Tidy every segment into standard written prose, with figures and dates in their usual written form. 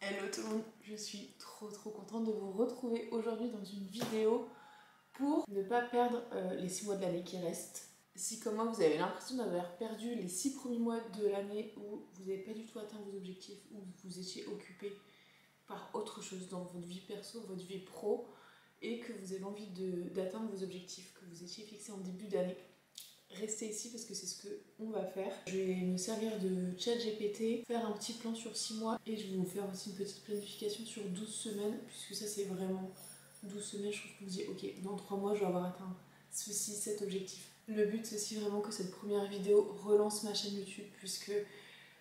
Hello tout le monde, je suis trop contente de vous retrouver aujourd'hui dans une vidéo pour ne pas perdre les 6 mois de l'année qui restent. Si comme moi vous avez l'impression d'avoir perdu les 6 premiers mois de l'année où vous n'avez pas du tout atteint vos objectifs, où vous étiez occupé par autre chose dans votre vie perso, votre vie pro, et que vous avez envie d'atteindre vos objectifs que vous étiez fixés en début d'année, restez ici parce que c'est ce qu'on va faire. Je vais me servir de ChatGPT, faire un petit plan sur 6 mois et je vais vous faire aussi une petite planification sur 12 semaines puisque ça c'est vraiment 12 semaines. Je trouve que vous dites ok, dans 3 mois je vais avoir atteint ceci, cet objectif. Le but c'est aussi vraiment que cette première vidéo relance ma chaîne YouTube puisque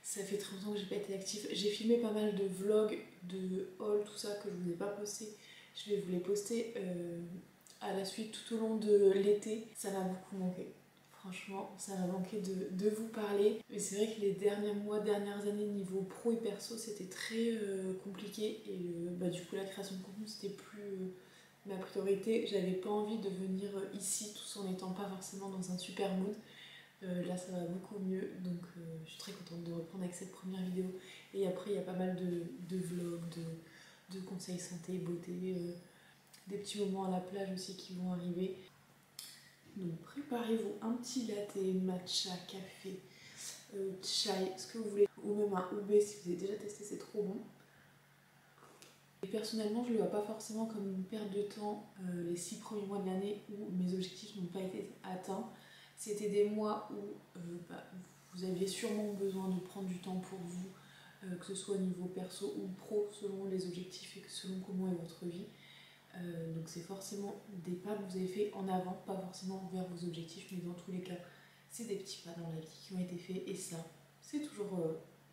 ça fait très longtemps que j'ai pas été active. J'ai filmé pas mal de vlogs, de hauls, tout ça que je vous ai pas posté. Je vais vous les poster à la suite tout au long de l'été. Ça m'a beaucoup manqué. Franchement, ça m'a manqué de vous parler. Mais c'est vrai que les derniers mois, dernières années, niveau pro et perso, c'était très compliqué. Et du coup, la création de contenu, c'était plus ma priorité. J'avais pas envie de venir ici tout en n'étant pas forcément dans un super mood. Là, ça va beaucoup mieux. Donc, je suis très contente de reprendre avec cette première vidéo. Et après, il y a pas mal de vlogs, de conseils santé, beauté, des petits moments à la plage aussi qui vont arriver. Donc préparez-vous un petit latte, matcha, café, chai, ce que vous voulez, ou même un UB si vous avez déjà testé, c'est trop bon. Et personnellement, je ne le vois pas forcément comme une perte de temps les 6 premiers mois de l'année où mes objectifs n'ont pas été atteints. C'était des mois où vous aviez sûrement besoin de prendre du temps pour vous, que ce soit au niveau perso ou pro, selon les objectifs et selon comment est votre vie. Donc c'est forcément des pas que vous avez fait en avant, pas forcément vers vos objectifs, mais dans tous les cas, c'est des petits pas dans la vie qui ont été faits et ça, c'est toujours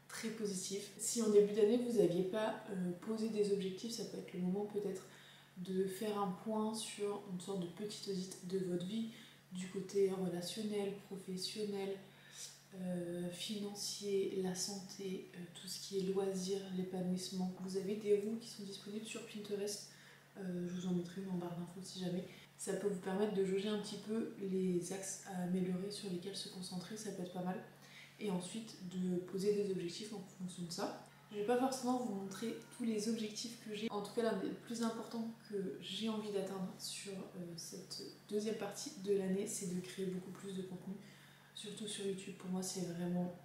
très positif. Si en début d'année vous n'aviez pas posé des objectifs, ça peut être le moment peut-être de faire un point sur une sorte de petite audit de votre vie, du côté relationnel, professionnel, financier, la santé, tout ce qui est loisirs, l'épanouissement. Vous avez des roues qui sont disponibles sur Pinterest. Je vous en mettrai une en barre d'infos si jamais. Ça peut vous permettre de jauger un petit peu les axes à améliorer sur lesquels se concentrer, ça peut être pas mal. Et ensuite de poser des objectifs en fonction de ça. Je ne vais pas forcément vous montrer tous les objectifs que j'ai. En tout cas, l'un des plus importants que j'ai envie d'atteindre sur cette deuxième partie de l'année, c'est de créer beaucoup plus de contenu, surtout sur YouTube. Pour moi, c'est vraiment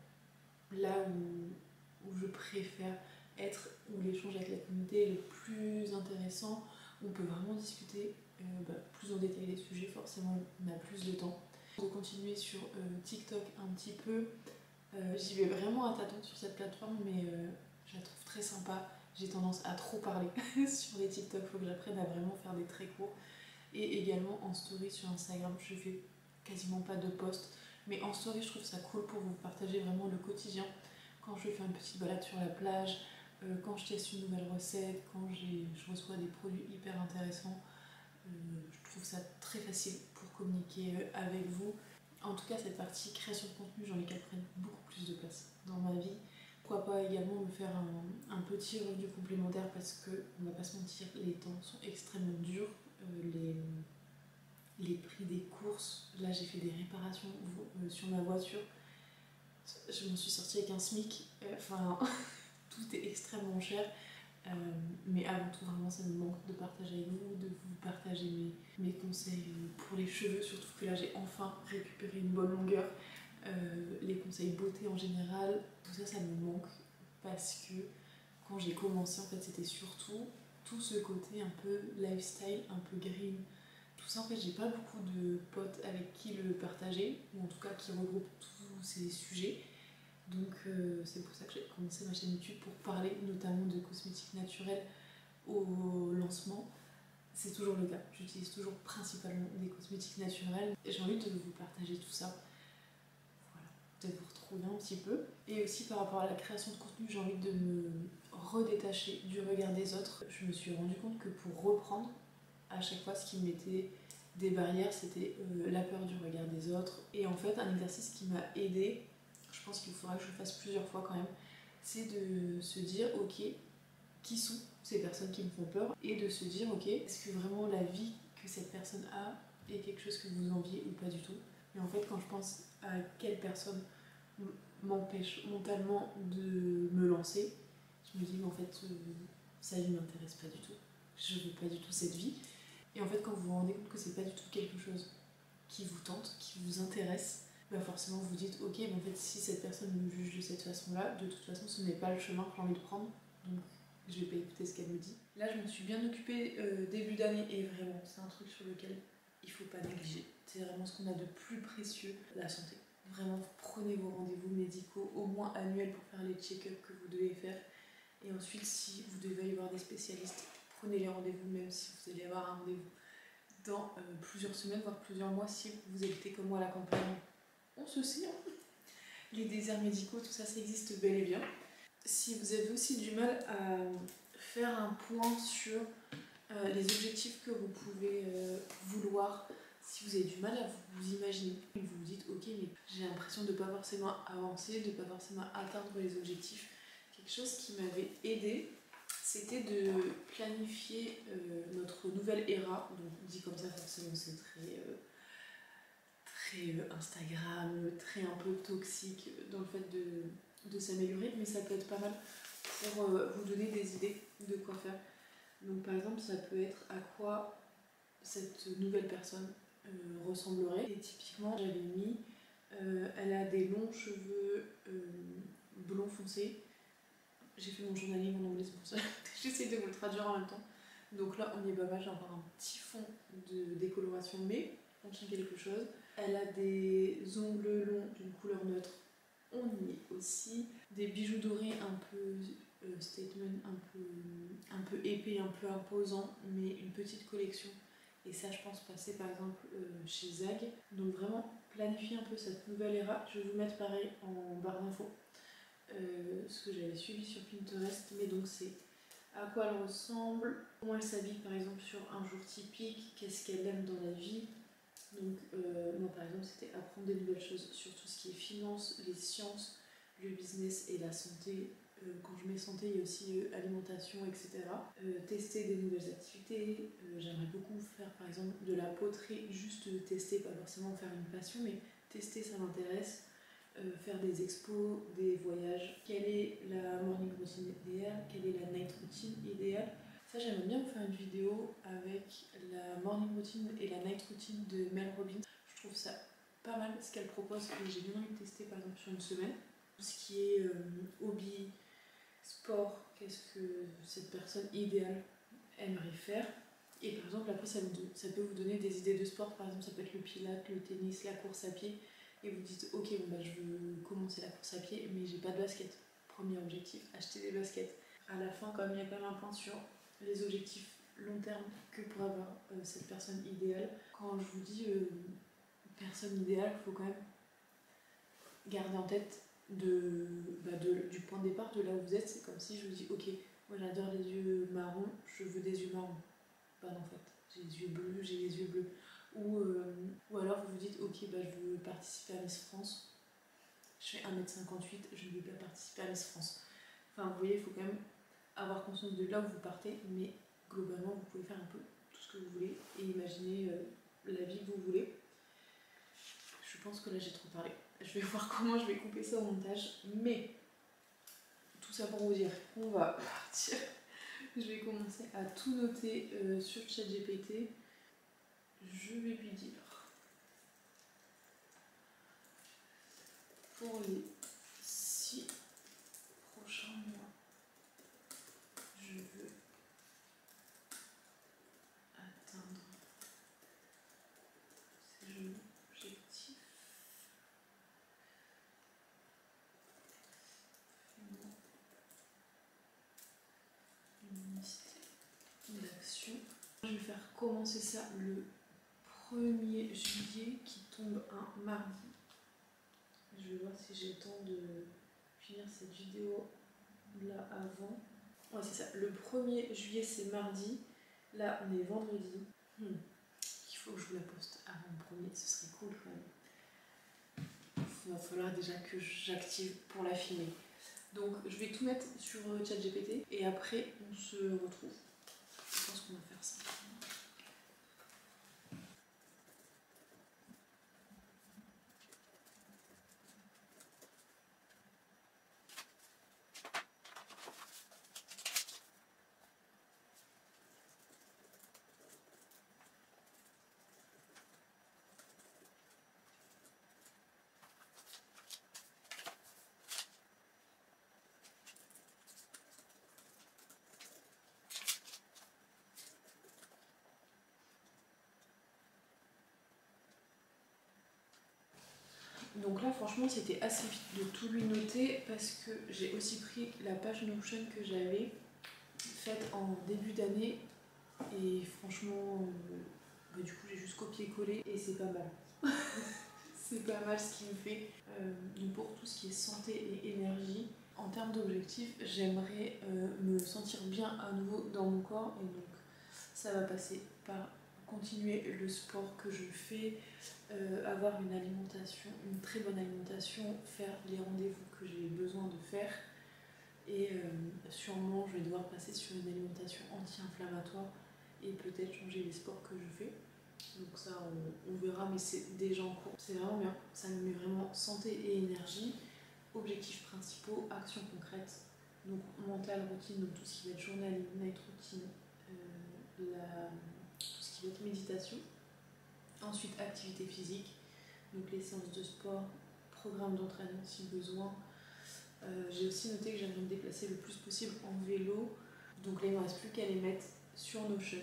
là où je préfère être, où l'échange avec la communauté est le plus intéressant. On peut vraiment discuter plus en détail des sujets, forcément on a plus de temps. De continuer sur TikTok un petit peu, j'y vais vraiment à tâtons sur cette plateforme, mais je la trouve très sympa. J'ai tendance à trop parler sur les TikTok, il faut que j'apprenne à vraiment faire des traits courts. Et également en story sur Instagram, je fais quasiment pas de posts, mais en story je trouve ça cool pour vous partager vraiment le quotidien. Quand je fais une petite balade sur la plage, quand je teste une nouvelle recette, quand je reçois des produits hyper intéressants, je trouve ça très facile pour communiquer avec vous. En tout cas, cette partie création de contenu, j'ai envie qu'elle prenne beaucoup plus de place dans ma vie. Pourquoi pas également me faire un petit revenu complémentaire parce que, on va pas se mentir, les temps sont extrêmement durs. Les prix des courses, là j'ai fait des réparations sur ma voiture. Je me suis sortie avec un SMIC, enfin tout est extrêmement cher. Mais avant tout, vraiment, ça me manque de partager avec vous, de vous partager mes conseils pour les cheveux, surtout que là, j'ai enfin récupéré une bonne longueur. Les conseils beauté en général, tout ça, ça me manque parce que quand j'ai commencé, en fait, c'était surtout tout ce côté un peu lifestyle, un peu green. Tout ça, en fait, j'ai pas beaucoup de potes avec qui le partager, ou en tout cas qui regroupent tous ces sujets. Donc c'est pour ça que j'ai commencé ma chaîne YouTube pour parler notamment de cosmétiques naturels au lancement. C'est toujours le cas, j'utilise toujours principalement des cosmétiques naturels et j'ai envie de vous partager tout ça. Voilà, peut-être vous retrouver un petit peu. Et aussi par rapport à la création de contenu, j'ai envie de me redétacher du regard des autres. Je me suis rendu compte que pour reprendre, à chaque fois ce qui me mettait des barrières, c'était la peur du regard des autres. Et en fait, un exercice qui m'a aidée, je pense qu'il faudra que je le fasse plusieurs fois quand même, c'est de se dire ok, qui sont ces personnes qui me font peur et de se dire ok, est-ce que vraiment la vie que cette personne a est quelque chose que vous enviez ou pas du tout. Et en fait, quand je pense à quelle personne m'empêche mentalement de me lancer, Je me dis, mais en fait, ça ne m'intéresse pas du tout. Je veux pas du tout cette vie. Et en fait, quand vous vous rendez compte que c'est pas du tout quelque chose qui vous tente, qui vous intéresse, bah forcément vous dites, ok, mais en fait, si cette personne me juge de cette façon-là, de toute façon, ce n'est pas le chemin que j'ai envie de prendre. Donc, je vais pas écouter ce qu'elle me dit. Là, je me suis bien occupée début d'année et vraiment, c'est un truc sur lequel il faut pas négliger. C'est vraiment ce qu'on a de plus précieux, la santé. Vraiment, prenez vos rendez-vous médicaux, au moins annuels, pour faire les check-ups que vous devez faire. Et ensuite, si vous devez aller voir des spécialistes, prenez les rendez-vous, même si vous allez avoir un rendez-vous dans plusieurs semaines, voire plusieurs mois, si vous habitez comme moi à la campagne. On se sait, hein. Les déserts médicaux, tout ça, ça existe bel et bien. Si vous avez aussi du mal à faire un point sur les objectifs que vous pouvez vouloir, si vous avez du mal à vous imaginer, vous vous dites ok, mais j'ai l'impression de ne pas forcément avancer, de ne pas forcément atteindre les objectifs. Quelque chose qui m'avait aidé, c'était de planifier notre nouvelle era. Donc dit comme ça, forcément c'est très Instagram, très un peu toxique dans le fait de s'améliorer, mais ça peut être pas mal pour vous donner des idées de quoi faire. Donc par exemple, ça peut être à quoi cette nouvelle personne ressemblerait. Et typiquement, j'avais mis, elle a des longs cheveux blonds foncés. J'ai fait mon journaling en anglais, c'est pour ça. J'essaie de vous le traduire en même temps. Donc là, on y est pas mal, j'ai encore un petit fond de décoloration, mais on tient quelque chose. Elle a des ongles longs d'une couleur neutre, on y est aussi. Des bijoux dorés un peu statement, un peu épais, un peu imposant, mais une petite collection. Et ça, je pense passer par exemple chez Zag. Donc vraiment, planifier un peu cette nouvelle era. Je vais vous mettre pareil en barre d'infos ce que j'avais suivi sur Pinterest. Mais donc c'est à quoi elle ressemble, comment elle s'habille par exemple sur un jour typique, qu'est-ce qu'elle aime dans la vie. Donc moi par exemple c'était apprendre des nouvelles choses sur tout ce qui est finance, les sciences, le business et la santé. Quand je mets santé, il y a aussi alimentation, etc. Tester des nouvelles activités. J'aimerais beaucoup faire par exemple de la poterie, juste tester, pas forcément faire une passion, mais tester ça m'intéresse. Faire des expos, des voyages. Quelle est la morning routine idéale? Quelle est la night routine idéale? Ça, j'aimerais bien vous faire une vidéo avec la morning routine et la night routine de Mel Robbins. Je trouve ça pas mal ce qu'elle propose et j'ai bien envie de tester par exemple sur une semaine. Tout ce qui est hobby, sport, qu'est-ce que cette personne idéale aimerait faire. Et par exemple, après, ça peut vous donner des idées de sport. Par exemple, ça peut être le pilates, le tennis, la course à pied. Et vous dites, ok, bon, bah, je veux commencer la course à pied, mais j'ai pas de basket. Premier objectif, acheter des baskets. À la fin, comme il y a quand même un point sur les objectifs long terme que pour avoir cette personne idéale. Quand je vous dis personne idéale, il faut quand même garder en tête du point de départ, de là où vous êtes. C'est comme si je vous dis, ok, moi j'adore les yeux marrons, je veux des yeux marrons. Bah non, en fait, j'ai les yeux bleus, j'ai les yeux bleus. Ou alors vous vous dites, ok, bah, je veux participer à Miss France. Je fais 1m58, je ne vais pas participer à Miss France. Enfin, vous voyez, il faut quand même avoir conscience de là où vous partez, mais globalement, vous pouvez faire un peu tout ce que vous voulez et imaginer la vie que vous voulez. Je pense que là, j'ai trop parlé. Je vais voir comment je vais couper ça au montage, mais tout ça pour vous dire qu'on va partir. Je vais commencer à tout noter sur ChatGPT. Je vais lui dire pour les 6 prochains mois, je veux atteindre ces objectifs. Une liste d'action. Je vais faire commencer ça le 1er juillet qui tombe un mardi. Je vais voir si j'ai le temps de finir cette vidéo là avant. Ouais, c'est ça, le 1er juillet c'est mardi. Là on est vendredi. Il faut que je vous la poste avant le 1er, ce serait cool quand même. Il va falloir déjà que j'active pour la filmer. Donc je vais tout mettre sur ChatGPT et après on se retrouve. Je pense qu'on va faire ça. Donc là franchement c'était assez vite de tout lui noter parce que j'ai aussi pris la page Notion que j'avais faite en début d'année et franchement du coup j'ai juste copié-collé et c'est pas mal. C'est pas mal ce qu'il me fait. Donc pour tout ce qui est santé et énergie, en termes d'objectifs, j'aimerais me sentir bien à nouveau dans mon corps et donc ça va passer par continuer le sport que je fais, avoir une alimentation, une très bonne alimentation, faire les rendez-vous que j'ai besoin de faire et sûrement je vais devoir passer sur une alimentation anti-inflammatoire et peut-être changer les sports que je fais. Donc ça on verra, mais c'est déjà en cours. C'est vraiment bien, ça me met vraiment santé et énergie. Objectifs principaux, actions concrètes, donc mental, routine, donc tout ce qui va être journaling, night routine, tout ce qui va être méditation. Ensuite activité physique, donc les séances de sport, programme d'entraînement si besoin. J'ai aussi noté que j'aimerais me déplacer le plus possible en vélo, donc là il ne me reste plus qu'à les mettre sur Notion.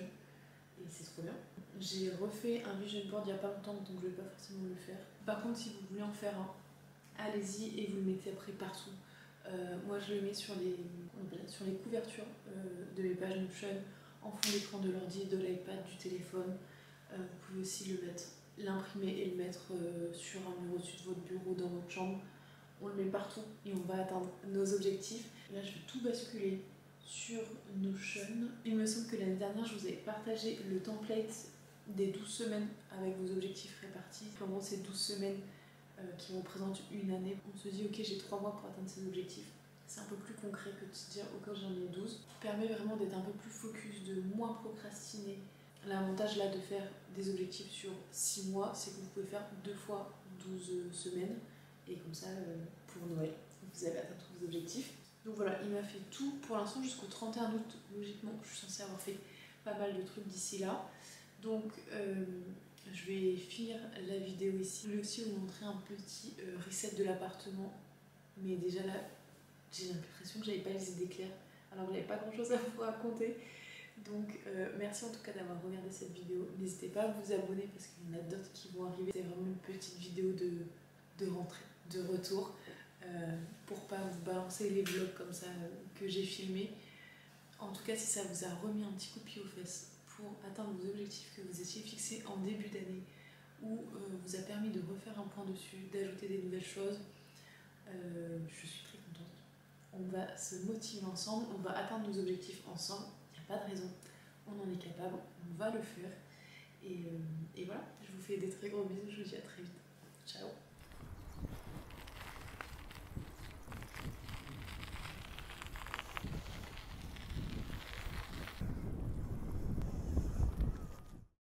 Et c'est trop bien. J'ai refait un vision board il n'y a pas longtemps, donc je ne vais pas forcément le faire. Par contre, si vous voulez en faire un, allez-y et vous le mettez après partout. Moi, je le mets sur les couvertures de mes pages Notion, en fond d'écran de l'ordi, de l'iPad, du téléphone. Vous pouvez aussi l'imprimer et le mettre sur un mur au-dessus de votre bureau, dans votre chambre. On le met partout et on va atteindre nos objectifs. Là, je vais tout basculer sur Notion. Il me semble que l'année dernière, je vous avais partagé le template des 12 semaines avec vos objectifs répartis. Pendant ces 12 semaines qui représentent une année, on se dit ok, j'ai 3 mois pour atteindre ces objectifs. C'est un peu plus concret que de se dire ok, j'en ai 12. Ça permet vraiment d'être un peu plus focus, de moins procrastiner. L'avantage là de faire des objectifs sur 6 mois, c'est que vous pouvez faire 2 fois 12 semaines. Et comme ça, pour Noël, vous allez atteindre tous vos objectifs. Donc voilà, il m'a fait tout pour l'instant jusqu'au 31 août. Logiquement, je suis censée avoir fait pas mal de trucs d'ici là. Donc je vais finir la vidéo ici. Je vais aussi vous montrer un petit reset de l'appartement. Mais déjà là, j'ai l'impression que j'avais pas les idées claires. Alors j'avais pas grand chose à vous raconter. Donc merci en tout cas d'avoir regardé cette vidéo. N'hésitez pas à vous abonner parce qu'il y en a d'autres qui vont arriver. C'est vraiment une petite vidéo de rentrée, de retour, pour pas vous balancer les vlogs comme ça que j'ai filmés. En tout cas, si ça vous a remis un petit coup de pied aux fesses pour atteindre vos objectifs que vous étiez fixés en début d'année, ou vous a permis de refaire un point dessus, d'ajouter des nouvelles choses, je suis très contente. On va se motiver ensemble, on va atteindre nos objectifs ensemble, il n'y a pas de raison, on en est capable, on va le faire. Et voilà, je vous fais des très gros bisous, je vous dis